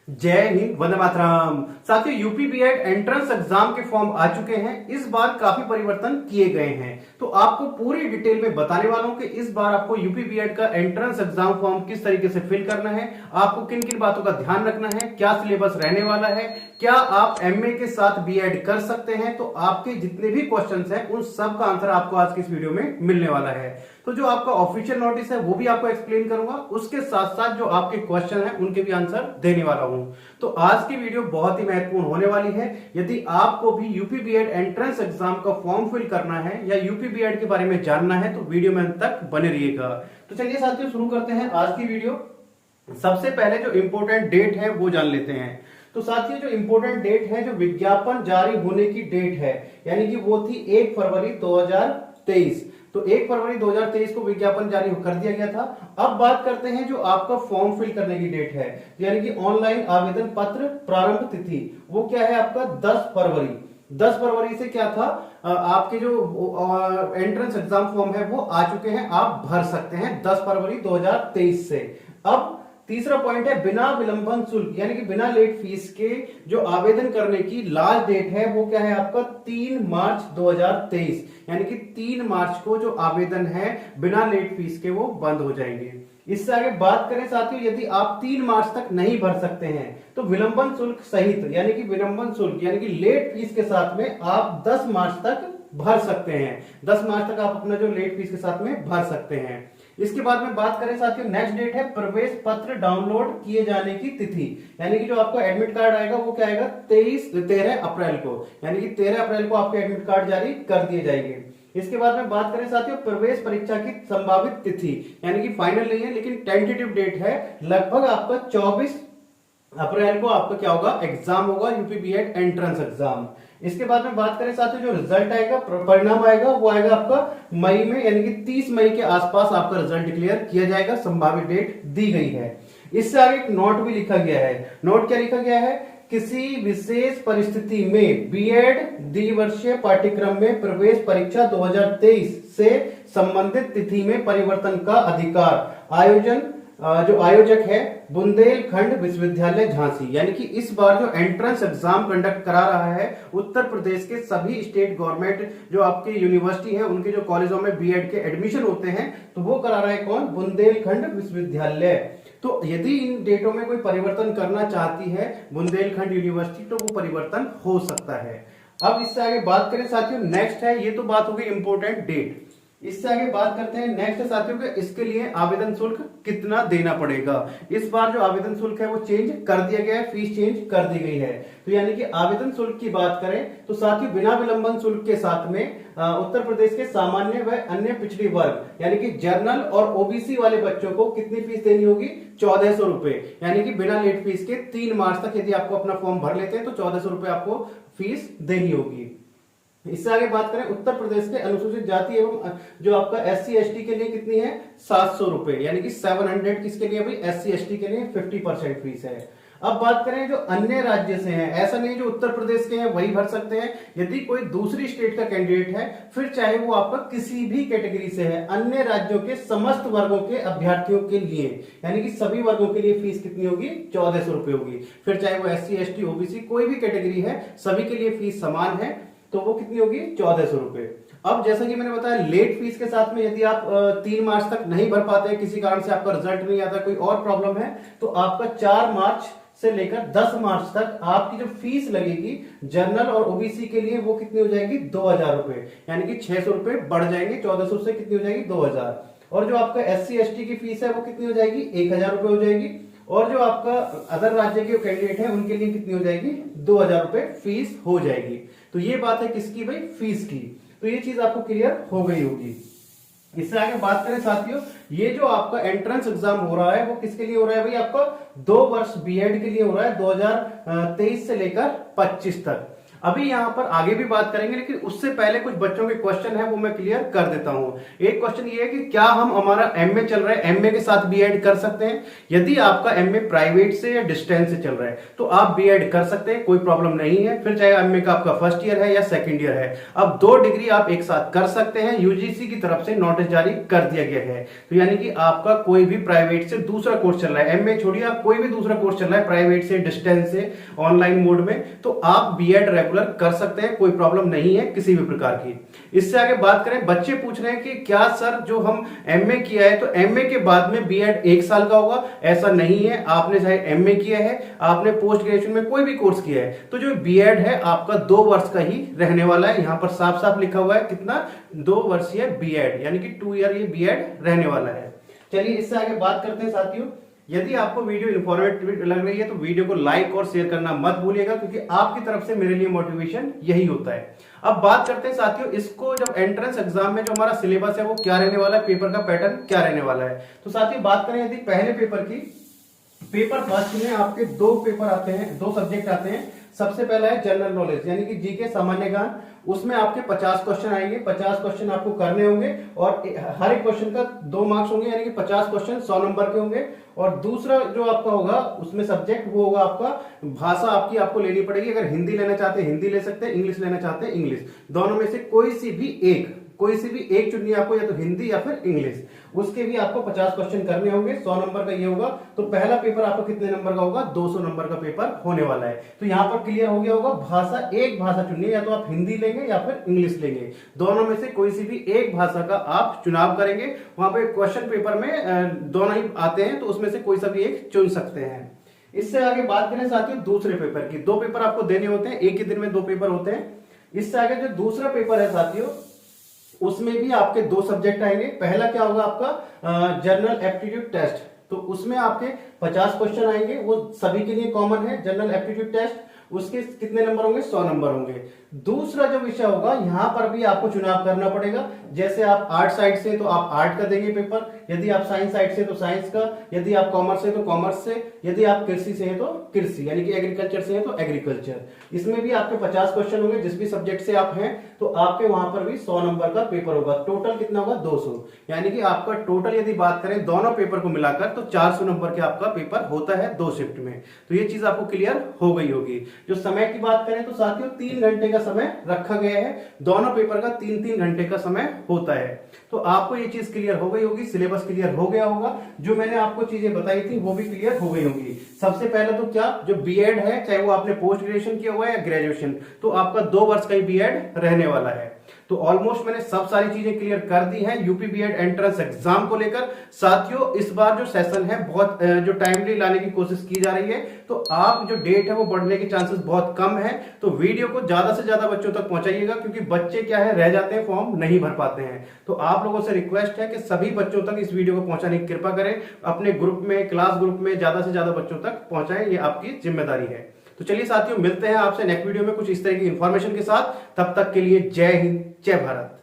जय हिंद, वंदे मातरम। साथियों, UP BEd entrance exam के फॉर्म आ चुके हैं। इस बार काफी परिवर्तन किए गए हैं, तो आपको पूरी डिटेल में बताने वाला हूं कि इस बार आपको यूपी बीएड का एंट्रेंस एग्जाम फॉर्म किस तरीके से फिल करना है, आपको किन किन बातों का ध्यान रखना है, क्या सिलेबस रहने वाला है, क्या आप एमए के साथ बीएड कर सकते हैं। तो आपके जितने भी क्वेश्चंस हैं उन सब का आंसर आपको आज की इस वीडियो में मिलने वाला है। तो जो आपका ऑफिशियल नोटिस है वो भी आपको एक्सप्लेन करूंगा, उसके साथ साथ जो आपके क्वेश्चन हैं उनके भी आंसर देने वाला हूं। तो आज की वीडियो बहुत ही महत्वपूर्ण होने वाली है। यदि आपको भी यूपी बीएड एंट्रेंस एग्जाम का फॉर्म फिल करना है या यूपी बीएड के बारे में जानना है तो वीडियो में अंत तक बने रहिएगा। तो चलिए साथियों, शुरू करते हैं आज की वीडियो। सबसे पहले जो इंपॉर्टेंट डेट है वो जान लेते हैं। तो साथियों, जो इंपॉर्टेंट डेट है, जो विज्ञापन जारी होने की डेट है, यानी कि वो थी 1 फरवरी 2023। तो 1 फरवरी 2023 को विज्ञापन जारी कर दिया गया था। अब बात करते हैं जो आपका फॉर्म फिल करने की डेट है, यानी कि ऑनलाइन आवेदन पत्र प्रारंभ तिथि, वो क्या है आपका 10 फरवरी। 10 फरवरी से क्या था, आपके जो एंट्रेंस एग्जाम फॉर्म है वो आ चुके हैं, आप भर सकते हैं 10 फरवरी 2023 से। अब तीसरा पॉइंट है बिना विलंबन शुल्क, यानी कि बिना लेट फीस के जो आवेदन करने की लास्ट डेट है वो क्या है आपका 3 मार्च 2023, यानी कि 3 मार्च को जो आवेदन है बिना लेट फीस के वो बंद हो जाएंगे। इससे आगे बात करें साथियों, यदि आप 3 मार्च तक नहीं भर सकते हैं तो विलंबन शुल्क सहित, यानी कि विलंबन शुल्क यानी कि लेट फीस के साथ में आप 10 मार्च तक भर सकते हैं। 10 मार्च तक आप अपना जो लेट फीस के साथ में भर सकते हैं। इसके बाद में बात करें साथियों, नेक्स्ट डेट है प्रवेश पत्र डाउनलोड किए जाने की तिथि, यानी कि जो आपका एडमिट कार्ड आएगा वो क्या आएगा 13 अप्रैल को, यानी कि 13 अप्रैल को आपके एडमिट कार्ड जारी कर दिए जाएंगे। इसके बाद में बात करें साथियों प्रवेश परीक्षा की संभावित तिथि, यानी कि फाइनल नहीं है लेकिन टेंटेटिव डेट है, लगभग आपका 24 अप्रैल को आपका क्या होगा, एग्जाम होगा, यूपी बीएड एंट्रेंस एग्जाम। इसके बाद में बात करें साथियों, जो रिजल्ट आएगा, परिणाम आएगा, वो आएगा आपका मई में, यानी कि 30 मई के आसपास आपका रिजल्ट डिक्लेयर किया जाएगा, संभावित डेट दी गई है। इससे आगे एक नोट भी लिखा गया है। नोट क्या लिखा गया है, किसी विशेष परिस्थिति में बीएड द्विवर्षीय पाठ्यक्रम में प्रवेश परीक्षा 2023 से संबंधित तिथि में परिवर्तन का अधिकार जो आयोजक है बुंदेलखंड विश्वविद्यालय झांसी, यानी कि इस बार जो एंट्रेंस एग्जाम कंडक्ट करा रहा है उत्तर प्रदेश के सभी स्टेट गवर्नमेंट जो आपके यूनिवर्सिटी है, उनके जो कॉलेजों में बीएड के एडमिशन होते हैं, तो वो करा रहा है कौन, बुंदेलखंड विश्वविद्यालय। तो यदि इन डेटों में कोई परिवर्तन करना चाहती है बुंदेलखंड यूनिवर्सिटी तो वो परिवर्तन हो सकता है। अब इससे आगे बात करें साथियों, नेक्स्ट है, ये तो बात होगी इंपोर्टेंट डेट। इससे आगे बात करते हैं नेक्स्ट साथियों के, इसके लिए आवेदन शुल्क कितना देना पड़ेगा। इस बार जो आवेदन शुल्क है वो चेंज कर दिया गया है, फीस चेंज कर दी गई है। तो यानी कि आवेदन शुल्क की बात करें तो साथियों बिना विलंबन शुल्क के साथ में उत्तर प्रदेश के सामान्य व अन्य पिछड़ी वर्ग यानी कि जर्नल और ओबीसी वाले बच्चों को कितनी फीस देनी होगी, 1400 रुपए, यानी कि बिना लेट फीस के 3 मार्च तक यदि आपको अपना फॉर्म भर लेते हैं तो 1400 रुपए आपको फीस देनी होगी। इससे आगे बात करें उत्तर प्रदेश के अनुसूचित जाति एवं जो आपका एससी एसटी के लिए कितनी है 700 रुपए, यानी कि 700 किसके लिए भाई, एससी एसटी के लिए 50% फीस है। अब बात करें जो अन्य राज्य से हैं, ऐसा नहीं जो उत्तर प्रदेश के हैं वही भर सकते हैं, यदि कोई दूसरी स्टेट का कैंडिडेट है, फिर चाहे वो आपका किसी भी कैटेगरी से है, अन्य राज्यों के समस्त वर्गों के अभ्यर्थियों के लिए, यानी कि सभी वर्गों के लिए फीस कितनी होगी, 1400 रुपए होगी। फिर चाहे वो एससी एसटी ओबीसी कोई भी कैटेगरी है, सभी के लिए फीस समान है, तो वो कितनी होगी 1400 रुपए। अब जैसा कि मैंने बताया लेट फीस के साथ में यदि आप 3 मार्च तक नहीं भर पाते हैं, किसी कारण से आपका रिजल्ट नहीं आता, कोई और प्रॉब्लम है, तो आपका 4 मार्च से लेकर 10 मार्च तक आपकी जो फीस लगेगी जनरल और ओबीसी के लिए वो कितनी हो जाएगी 2000 रुपए, यानी कि 600 रुपए बढ़ जाएंगे, 1400 से कितनी हो जाएगी 2000। और जो आपका एससी एसटी की फीस है वो कितनी हो जाएगी 1000 रुपए हो जाएगी। और जो आपका अदर राज्य के कैंडिडेट है उनके लिए कितनी हो जाएगी 2000 रुपए फीस हो जाएगी। तो ये बात है किसकी भाई, फीस की। तो ये चीज आपको क्लियर हो गई होगी। इससे आगे बात करें साथियों, ये जो आपका एंट्रेंस एग्जाम हो रहा है वो किसके लिए हो रहा है भाई, आपका 2 वर्ष बीएड के लिए हो रहा है 2023 से लेकर 25 तक। अभी यहाँ पर आगे भी बात करेंगे, लेकिन उससे पहले कुछ बच्चों के क्वेश्चन है वो मैं क्लियर कर देता हूँ। एक क्वेश्चन ये है कि क्या हम हमारा एमए चल रहा है, एमए के साथ बीएड कर सकते हैं? यदि आपका एमए प्राइवेट से या डिस्टेंस से चल रहा है तो आप बीएड कर सकते हैं, कोई प्रॉब्लम नहीं है। फिर चाहे एमए का आपका फर्स्ट ईयर है या सेकेंड ईयर है, अब 2 डिग्री आप एक साथ कर सकते हैं। यूजीसी की तरफ से नोटिस जारी कर दिया गया है। तो यानी कि आपका कोई भी प्राइवेट से दूसरा कोर्स चल रहा है, एमए छोड़िए, आप कोई भी दूसरा कोर्स चल रहा है प्राइवेट से, डिस्टेंस से, ऑनलाइन मोड में, तो आप बीएड रेगुलर कर सकते हैं, कोई प्रॉब्लम नहीं है किसी भी प्रकार की। इससे आगे बात करें, बच्चे पूछ रहे हैं कि क्या सर जो हम एमए किया है तो एमए के बाद में बीएड 1 साल का होगा? ऐसा नहीं है। आपने चाहे एमए किया है, आपने पोस्ट ग्रेजुएशन में कोई भी कोर्स किया है, तो जो बीएड है आपका 2 वर्ष का ही रहने वाला है। यहां पर साफ साफ लिखा हुआ है कितना, 2 वर्षीय बीएड, यानी कि 2 ईयर ये बीएड रहने वाला है। चलिए इससे आगे बात करते हैं साथियों। यदि आपको वीडियो इंफॉर्मेटिव लग रही है तो वीडियो को लाइक और शेयर करना मत भूलिएगा, क्योंकि आपकी तरफ से मेरे लिए मोटिवेशन यही होता है। अब बात करते हैं साथियों, इसको जब एंट्रेंस एग्जाम में जो हमारा सिलेबस है वो क्या रहने वाला है, पेपर का पैटर्न क्या रहने वाला है। तो साथियों बात करें यदि पहले पेपर की, पेपर फर्स्ट में आपके 2 पेपर आते हैं, 2 सब्जेक्ट आते हैं। सबसे पहला है जनरल नॉलेज, यानी कि जीके सामान्य ज्ञान। उसमें आपके 50 क्वेश्चन आएंगे, 50 क्वेश्चन आपको करने होंगे और हर एक क्वेश्चन का 2 मार्क्स होंगे, यानी कि 50 क्वेश्चन 100 नंबर के होंगे। और दूसरा जो आपका होगा उसमें सब्जेक्ट वो होगा आपका भाषा, आपकी आपको लेनी पड़ेगी। अगर हिंदी लेना चाहते हैं हिंदी ले सकते हैं, इंग्लिश लेना चाहते हैं इंग्लिश, दोनों में से कोई सी भी एक चुननी आपको, या तो हिंदी या फिर इंग्लिश। उसके भी आपको 50 क्वेश्चन करने होंगे, 100 नंबर का ये होगा। तो पहला पेपर आपको कितने नंबर का होगा, 200 नंबर का पेपर होने वाला है। तो यहां पर क्लियर हो गया होगा, भाषा, एक भाषा चुनिए, या तो आप हिंदी लेंगे या फिर इंग्लिश लेंगे, दोनों में से कोई सी भी एक भाषा का आप चुनाव करेंगे। वहां पे क्वेश्चन पेपर में दोनों ही आते हैं, तो उसमें से कोई सा भी एक चुन सकते हैं। इससे आगे बात करें साथियों दूसरे पेपर की, 2 पेपर आपको देने होते हैं, एक ही दिन में 2 पेपर होते हैं। इससे आगे जो दूसरा पेपर है साथियों, उसमें भी आपके 2 सब्जेक्ट आएंगे। पहला क्या होगा आपका जनरल एप्टीट्यूड टेस्ट, तो उसमें आपके 50 क्वेश्चन आएंगे, वो सभी के लिए कॉमन है जनरल एप्टीट्यूड टेस्ट। उसके कितने नंबर होंगे, 100 नंबर होंगे। दूसरा जो विषय होगा यहां पर भी आपको चुनाव करना पड़ेगा। जैसे आप आर्ट साइड से तो आप आर्ट का देंगे पेपर, यदि आप साइंस साइड से तो साइंस का, यदि आप कॉमर्स से तो कॉमर्स से, यदि आप कृषि से हैं तो कृषि, यानी कि एग्रीकल्चर से हैं तो एग्रीकल्चर। इसमें भी आपके 50 क्वेश्चन होंगे, जिस भी सब्जेक्ट से आप हैं, तो आपके वहां पर भी 100 नंबर का पेपर होगा। टोटल कितना होगा, 200, यानी कि आपका टोटल यदि बात करें दोनों पेपर को मिलाकर तो 400 नंबर के आपका पेपर होता है 2 शिफ्ट में। तो ये चीज आपको क्लियर हो गई होगी। जो समय की बात करें तो साथियों 3 घंटे का समय रखा गया है, दोनों पेपर का 3-3 घंटे का समय होता है। तो आपको ये चीज क्लियर हो गई होगी, सिलेबस क्लियर हो गया होगा, जो मैंने आपको चीजें बताई थी वो भी क्लियर हो गई होंगी। सबसे पहले तो क्या, जो बीएड है, चाहे वो आपने पोस्ट ग्रेजुएशन किया हुआ है या ग्रेजुएशन, तो आपका 2 वर्ष का ही बीएड रहने वाला है। तो ऑलमोस्ट मैंने सब सारी चीजें क्लियर कर दी हैं यूपी बीएड एंट्रेंस एग्जाम को लेकर। साथियों इस बार जो सेशन है बहुत जो टाइमली लाने की कोशिश की जा रही है, तो आप जो डेट है वो बढ़ने के चांसेस बहुत कम है। तो वीडियो को ज्यादा से ज्यादा बच्चों तक पहुंचाइएगा, क्योंकि बच्चे क्या है रह जाते हैं, फॉर्म नहीं भर पाते हैं। तो आप लोगों से रिक्वेस्ट है कि सभी बच्चों तक इस वीडियो को पहुंचाने की कृपा करें, अपने ग्रुप में, क्लास ग्रुप में ज्यादा से ज्यादा बच्चों तक पहुंचाएं, ये आपकी जिम्मेदारी है। तो चलिए साथियों मिलते हैं आपसे नेक्स्ट वीडियो में कुछ इस तरह की इंफॉर्मेशन के साथ। तब तक के लिए जय हिंद, जय भारत।